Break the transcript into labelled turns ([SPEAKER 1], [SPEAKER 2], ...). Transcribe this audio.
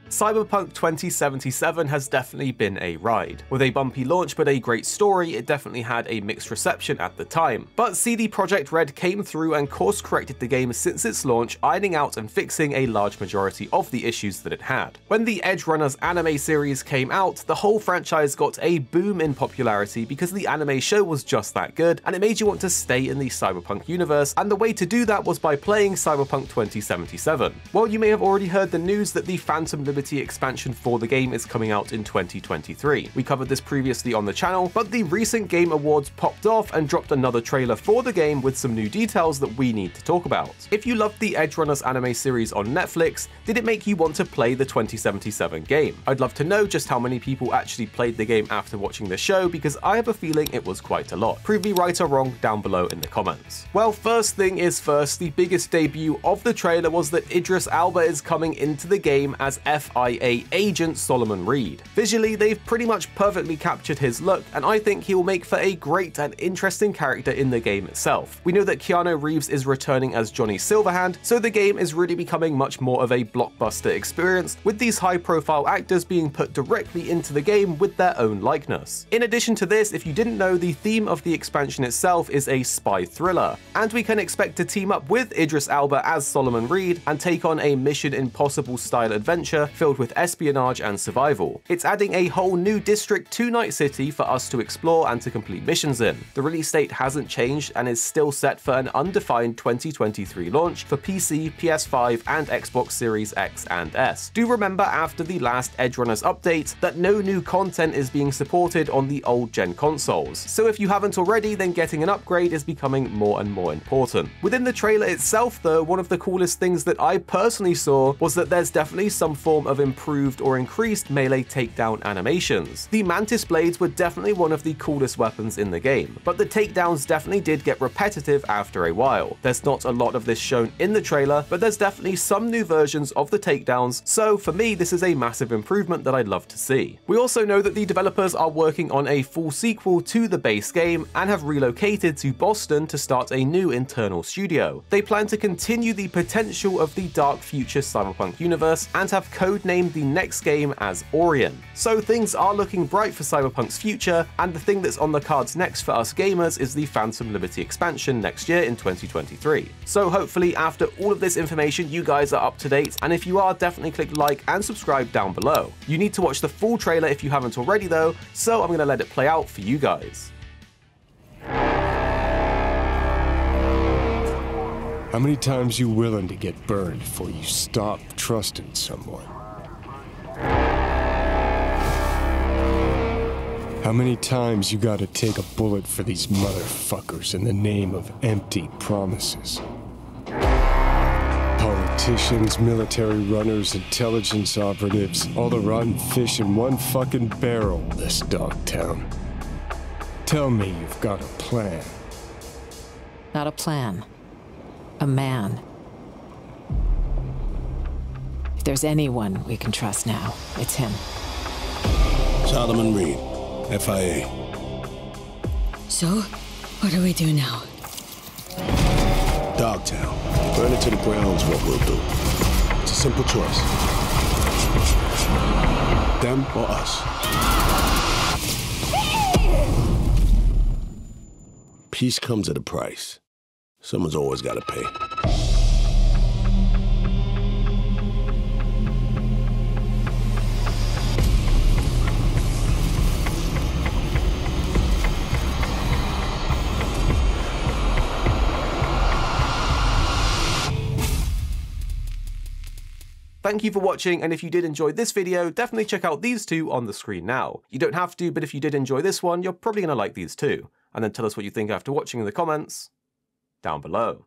[SPEAKER 1] Cyberpunk 2077 has definitely been a ride. With a bumpy launch but a great story, it definitely had a mixed reception at the time. But CD Projekt Red came through and course-corrected the game since its launch, ironing out and fixing a large majority of the issues that it had. When the Edge Runners anime series came out, the whole franchise got a boom in popularity because the anime show was just that good, and it made you want to stay in the Cyberpunk universe, and the way to do that was by playing Cyberpunk 2077. Well, you may have already heard the news that the Phantom Liberty expansion for the game is coming out in 2023. We covered this previously on the channel, but the recent Game Awards popped off and dropped another trailer for the game with some new details that we need to talk about. If you loved the Edge Runners anime series on Netflix, did it make you want to play the 2077 game? I'd love to know just how many people actually played the game after watching the show, because I have a feeling it was quite a lot. Prove me right or wrong down below in the comments. Well, first thing is first, the biggest debut of the trailer was that Idris Elba is coming into the game as FIA agent Solomon Reed. Visually, they've pretty much perfectly captured his look, and I think he will make for a great and interesting character in the game itself. We know that Keanu Reeves is returning as Johnny Silverhand, so the game is really becoming much more of a blockbuster experience, with these high-profile actors being put directly into the game with their own likeness. In addition to this, if you didn't know, the theme of the expansion itself is a spy thriller, and we can expect to team up with Idris Elba as Solomon Reed and take on a Mission Impossible style adventure filled with espionage and survival. It's adding a whole new district to Night City for us to explore and to complete missions in. The release date hasn't changed and is still set for an undefined 2023 launch for PC, PS5 and Xbox Series X and S. Do remember after the last Edge Runners update that no new content is being supported on the old gen consoles, so if you haven't already, then getting an upgrade is becoming more and more important. Within the trailer itself though, one of the coolest things that I personally saw was that there's definitely some form of improved or increased melee takedown animations. The Mantis Blades were definitely one of the coolest weapons in the game, but the takedowns definitely did get repetitive after a while. There's not a lot of this shown in the trailer, but there's definitely some new versions of the takedowns, so for me this is a massive improvement that I'd love to see. We also know that the developers are working on a full sequel to the base game and have relocated to Boston to start a new internal studio. They plan to continue the potential of the dark future Cyberpunk universe and have codenamed the next game as Orion. So things are looking bright for Cyberpunk's future, and the thing that's on the cards next for us gamers is the Phantom Liberty expansion next year in 2023. So hopefully after all of this information you guys are up to date, and if you are, definitely click like and subscribe down below. You need to watch the full trailer if you haven't already though, so I'm going to let it play out for you guys.
[SPEAKER 2] How many times you willing to get burned before you stop trusting someone? How many times you gotta take a bullet for these motherfuckers in the name of empty promises? Politicians, military runners, intelligence operatives, all the rotten fish in one fucking barrel, this dog town. Tell me you've got a plan.
[SPEAKER 3] Not a plan. A man. If there's anyone we can trust now, it's him.
[SPEAKER 4] Solomon Reed, FIA.
[SPEAKER 5] So, what do we do now?
[SPEAKER 4] Dogtown. Burn it to the ground's what we'll do. It's a simple choice. Them or us. Peace comes at a price. Someone's always got to pay.
[SPEAKER 1] Thank you for watching, and if you did enjoy this video, definitely check out these two on the screen now. You don't have to, but if you did enjoy this one, you're probably going to like these too. And then tell us what you think after watching in the comments down below.